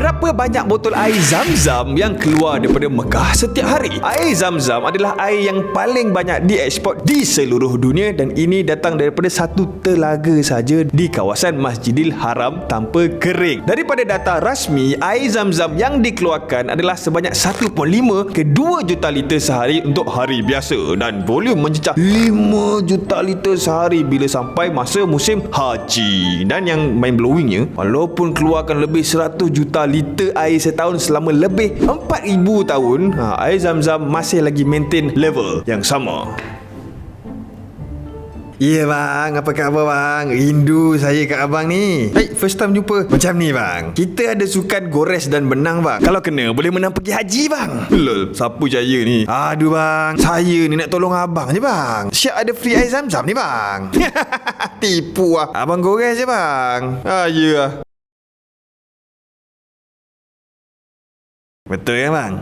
Berapa banyak botol air Zam-Zam yang keluar daripada Mekah setiap hari? Air Zam-Zam adalah air yang paling banyak dieksport di seluruh dunia dan ini datang daripada satu telaga saja di kawasan Masjidil Haram tanpa kering. Daripada data rasmi, air Zam-Zam yang dikeluarkan adalah sebanyak 1.5 ke 2 juta liter sehari untuk hari biasa dan volume mencecah 5 juta liter sehari bila sampai masa musim haji. Dan yang mind blowingnya, walaupun keluarkan lebih 100 juta liter air setahun selama lebih 4,000 tahun, air Zam-Zam masih lagi maintain level yang sama. Ya bang, apa khabar bang? Rindu saya kat abang ni. First time jumpa. Macam ni bang, kita ada sukan gores dan benang bang. Kalau kena, boleh menang pergi haji bang. Lol, siapa jaya ni? Aduh bang, saya ni nak tolong abang je bang. Siap ada free air Zam-Zam ni bang. Tipu lah. Abang gores je bang. Ya lah. Betul kan bang?